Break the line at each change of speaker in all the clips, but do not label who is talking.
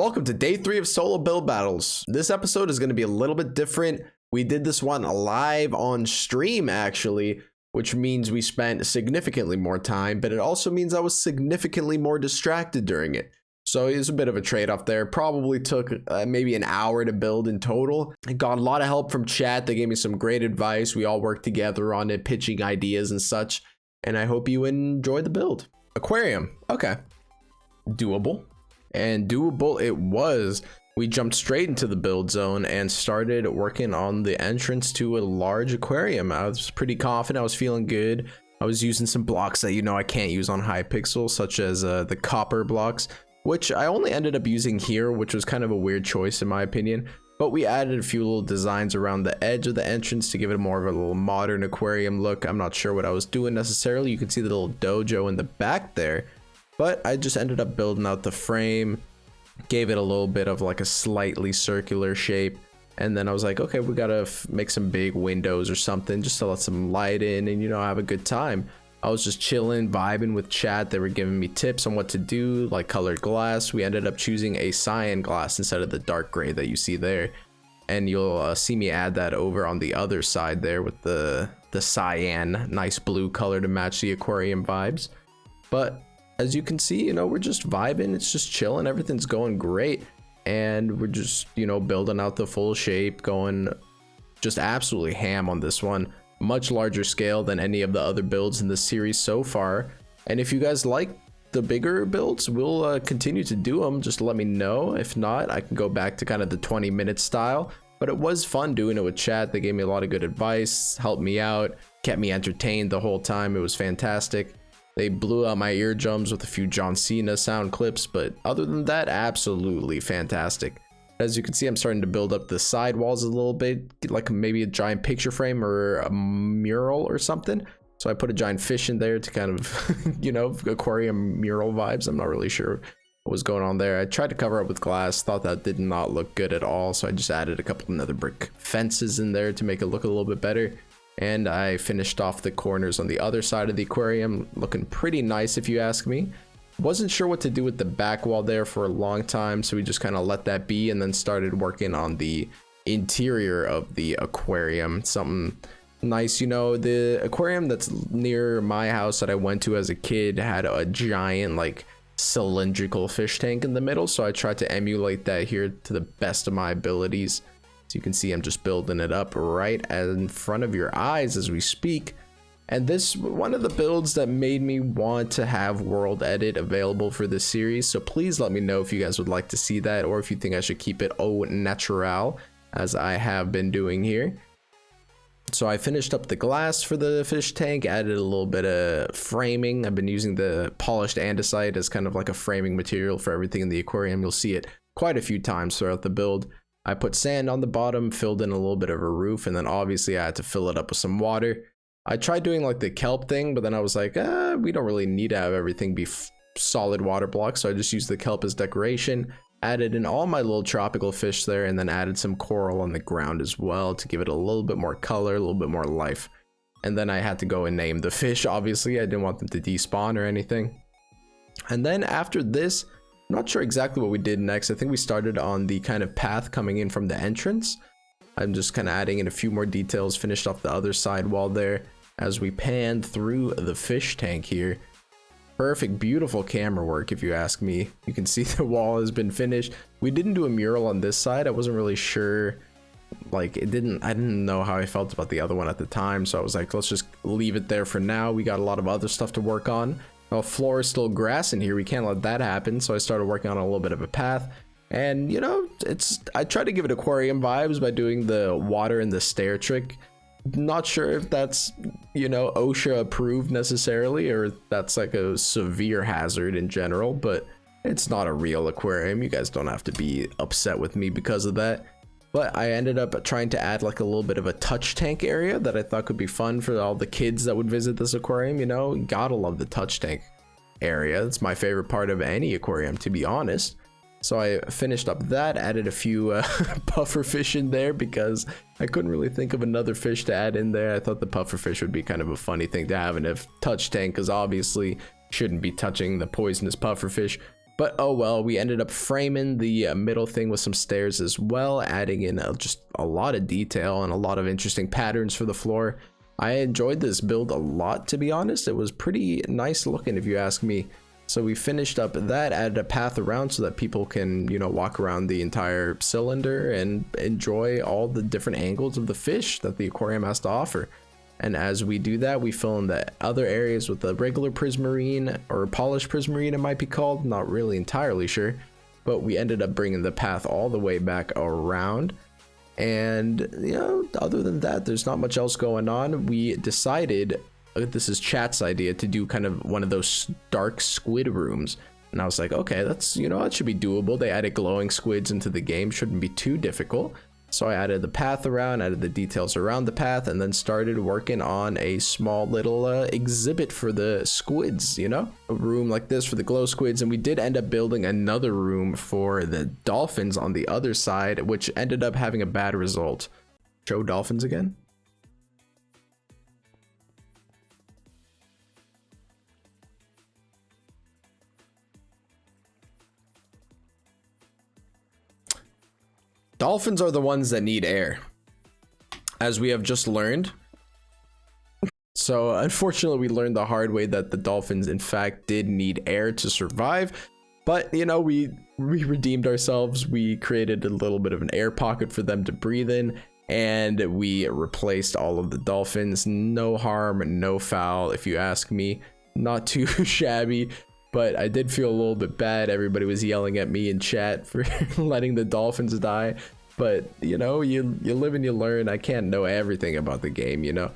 welcome to day 3 of solo build battles. This episode is going to be a little bit different. We did this one live on stream actually, which means we spent significantly more time, but it also means I was significantly more distracted during it. So it's a bit of a trade-off there. Probably took maybe an hour to build in total. I got a lot of help from chat. They gave me some great advice. We all worked together on it, pitching ideas and such. And I hope you enjoy the build. Aquarium, okay. Doable. And doable it was. We jumped straight into the build zone and started working on the entrance to a large aquarium. I was pretty confident. I was feeling good. I was using some blocks that I can't use on Hypixel, such as the copper blocks, which I only ended up using here, which was kind of a weird choice in my opinion. But we added a few little designs around the edge of the entrance to give it more of a little modern aquarium look. I'm not sure what I was doing necessarily. You can see the little dojo in the back there. But I just ended up building out the frame, gave it a little bit of like a slightly circular shape. And then I was like, okay, we gotta make some big windows or something just to let some light in and, have a good time. I was just chilling, vibing with chat. They were giving me tips on what to do, like colored glass. We ended up choosing a cyan glass instead of the dark gray that you see there. And you'll see me add that over on the other side there with the cyan, nice blue color to match the aquarium vibes. But as you can see, we're just vibing. It's just chilling. Everything's going great. And we're just, building out the full shape, going just absolutely ham on this one. Much larger scale than any of the other builds in the series so far. And if you guys like the bigger builds, we'll continue to do them. Just let me know. If not, I can go back to kind of the 20-minute style. But it was fun doing it with chat. They gave me a lot of good advice, helped me out, kept me entertained the whole time. It was fantastic. They blew out my eardrums with a few John Cena sound clips, but other than that, absolutely fantastic. As you can see, I'm starting to build up the side walls a little bit, like maybe a giant picture frame or a mural or something. So I put a giant fish in there to kind of, aquarium mural vibes. I'm not really sure what was going on there. I tried to cover up with glass, thought that did not look good at all. So I just added a couple of nether brick fences in there to make it look a little bit better. And I finished off the corners on the other side of the aquarium, looking pretty nice if you ask me. Wasn't sure what to do with the back wall there for a long time, so we just kind of let that be and then started working on the interior of the aquarium. Something nice, the aquarium that's near my house that I went to as a kid had a giant like cylindrical fish tank in the middle, so I tried to emulate that here to the best of my abilities. You can see I'm just building it up right in front of your eyes as we speak. And this one of the builds that made me want to have world edit available for this series, so please let me know if you guys would like to see that or if you think I should keep it au natural as I have been doing here. So I finished up the glass for the fish tank, added a little bit of framing. I've been using the polished andesite as kind of like a framing material for everything in the aquarium. You'll see it quite a few times throughout the build. I put sand on the bottom, filled in a little bit of a roof, and then obviously I had to fill it up with some water. I tried doing like the kelp thing, but then I was like, we don't really need to have everything be solid water blocks, so I just used the kelp as decoration, added in all my little tropical fish there, and then added some coral on the ground as well to give it a little bit more color, a little bit more life. And then I had to go and name the fish, obviously. I didn't want them to despawn or anything. And then after this, I'm not sure exactly what we did next. I think we started on the kind of path coming in from the entrance. I'm just kind of adding in a few more details, finished off the other side wall there as we panned through the fish tank here. Perfect, beautiful camera work if you ask me. You can see the wall has been finished. We didn't do a mural on this side. I wasn't really sure, like I didn't know how I felt about the other one at the time, so I was like, let's just leave it there for now. We got a lot of other stuff to work on. Well, floor is still grass in here. We can't let that happen. So I started working on a little bit of a path. And, I tried to give it aquarium vibes by doing the water and the stair trick. Not sure if that's, OSHA approved necessarily, or that's like a severe hazard in general, but it's not a real aquarium. You guys don't have to be upset with me because of that. But I ended up trying to add like a little bit of a touch tank area that I thought could be fun for all the kids that would visit this aquarium. Gotta love the touch tank area. It's my favorite part of any aquarium, to be honest. So I finished up that, added a few puffer fish in there because I couldn't really think of another fish to add in there. I thought the puffer fish would be kind of a funny thing to have in a touch tank because obviously shouldn't be touching the poisonous puffer fish. But oh well, we ended up framing the middle thing with some stairs as well, adding in just a lot of detail and a lot of interesting patterns for the floor. I enjoyed this build a lot, to be honest. It was pretty nice looking if you ask me. So we finished up that, added a path around so that people can, you know, walk around the entire cylinder and enjoy all the different angles of the fish that the aquarium has to offer. And as we do that, we fill in the other areas with the regular prismarine, or polished prismarine it might be called, not really entirely sure. But we ended up bringing the path all the way back around. And, you know, other than that, there's not much else going on. We decided, this is chat's idea, to do kind of one of those dark squid rooms. And I was like, okay, that's, you know, that should be doable. They added glowing squids into the game, shouldn't be too difficult. So I added the path around, added the details around the path, and then started working on a small little exhibit for the squids, you know? A room like this for the glow squids, and we did end up building another room for the dolphins on the other side, which ended up having a bad result. Show dolphins again. Dolphins are the ones that need air, as we have just learned. So unfortunately, we learned the hard way that the dolphins in fact did need air to survive. But, you know, we redeemed ourselves. We created a little bit of an air pocket for them to breathe in, and we replaced all of the dolphins. No harm, no foul, if you ask me. Not too shabby. But I did feel a little bit bad. Everybody was yelling at me in chat for letting the dolphins die. But, you know, you live and you learn. I can't know everything about the game, you know.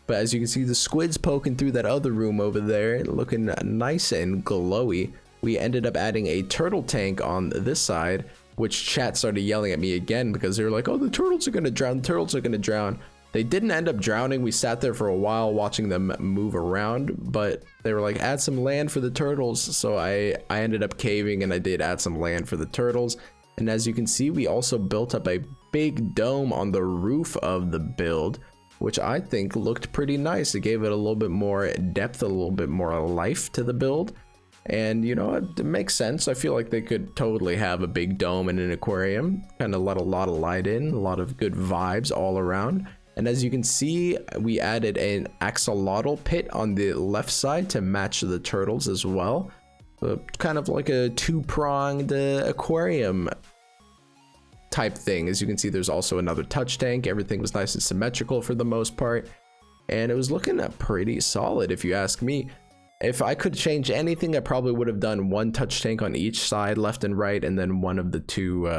But as you can see, the squid's poking through that other room over there, looking nice and glowy. We ended up adding a turtle tank on this side, which chat started yelling at me again because they were like, oh, the turtles are going to drown. The turtles are going to drown. They didn't end up drowning. We sat there for a while watching them move around, but they were like, add some land for the turtles. So I ended up caving and I did add some land for the turtles. And as you can see, we also built up a big dome on the roof of the build, which I think looked pretty nice. It gave it a little bit more depth, a little bit more life to the build. And, you know, it makes sense. I feel like they could totally have a big dome in an aquarium, kind of let a lot of light in, a lot of good vibes all around. And as you can see, we added an axolotl pit on the left side to match the turtles as well. Kind of like a two-pronged aquarium type thing. As you can see, there's also another touch tank. Everything was nice and symmetrical for the most part. And it was looking pretty solid, if you ask me. If I could change anything, I probably would have done one touch tank on each side, left and right, and then one of the two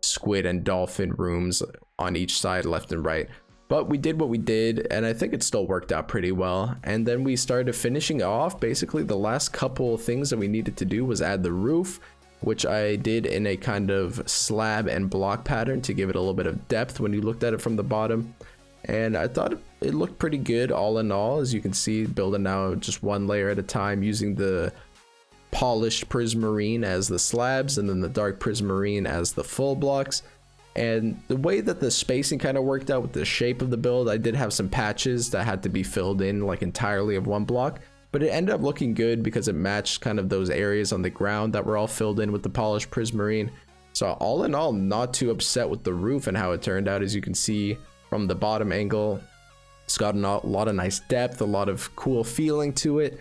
squid and dolphin rooms on each side, left and right. But we did what we did, and I think it still worked out pretty well. And then we started finishing off. Basically, the last couple things that we needed to do was add the roof, which I did in a kind of slab and block pattern to give it a little bit of depth when you looked at it from the bottom. And I thought it looked pretty good all in all. As you can see, building now just one layer at a time using the polished prismarine as the slabs and then the dark prismarine as the full blocks. And the way that the spacing kind of worked out with the shape of the build, I did have some patches that had to be filled in like entirely of one block, but it ended up looking good because it matched kind of those areas on the ground that were all filled in with the polished prismarine. So all in all, not too upset with the roof and how it turned out. As you can see from the bottom angle, it's got a lot of nice depth, a lot of cool feeling to it.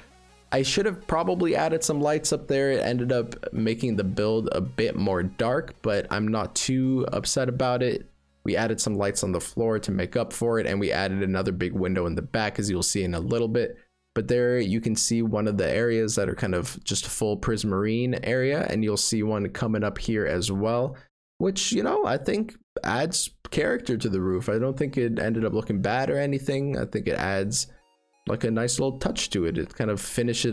I should have probably added some lights up there. It ended up making the build a bit more dark, but I'm not too upset about it. We added some lights on the floor to make up for it, and we added another big window in the back, as you'll see in a little bit. But there you can see one of the areas that are kind of just full prismarine area, and you'll see one coming up here as well, which, you know, I think adds character to the roof. I don't think it ended up looking bad or anything. I think it adds like a nice little touch to it. It kind of finishes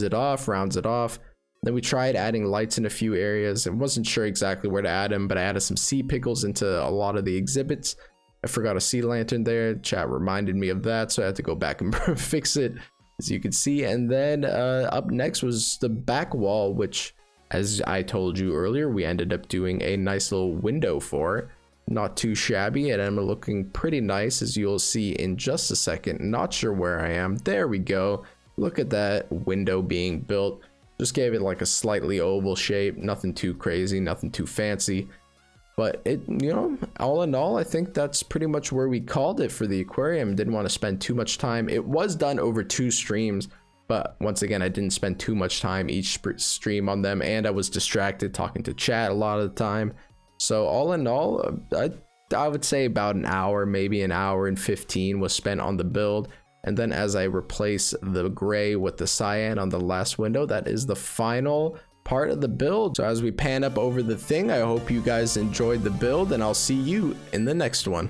it off, rounds it off. Then we tried adding lights in a few areas. I wasn't sure exactly where to add them, but I added some sea pickles into a lot of the exhibits. I forgot a sea lantern there. Chat reminded me of that, so I had to go back and fix it, as you can see. And then up next was the back wall, which, as I told you earlier, we ended up doing a nice little window for. Not too shabby, and I'm looking pretty nice, as you'll see in just a second. Not sure where I am. There we go. Look at that window being built. Just gave it like a slightly oval shape, nothing too crazy, nothing too fancy. But it, you know, all in all, I think that's pretty much where we called it for the aquarium. Didn't want to spend too much time. It was done over 2 streams, but once again, I didn't spend too much time each stream on them, and I was distracted talking to chat a lot of the time. So all in all, I would say about an hour, maybe an hour and 15 was spent on the build. And then as I replace the gray with the cyan on the last window, that is the final part of the build. So as we pan up over the thing, I hope you guys enjoyed the build, and I'll see you in the next one.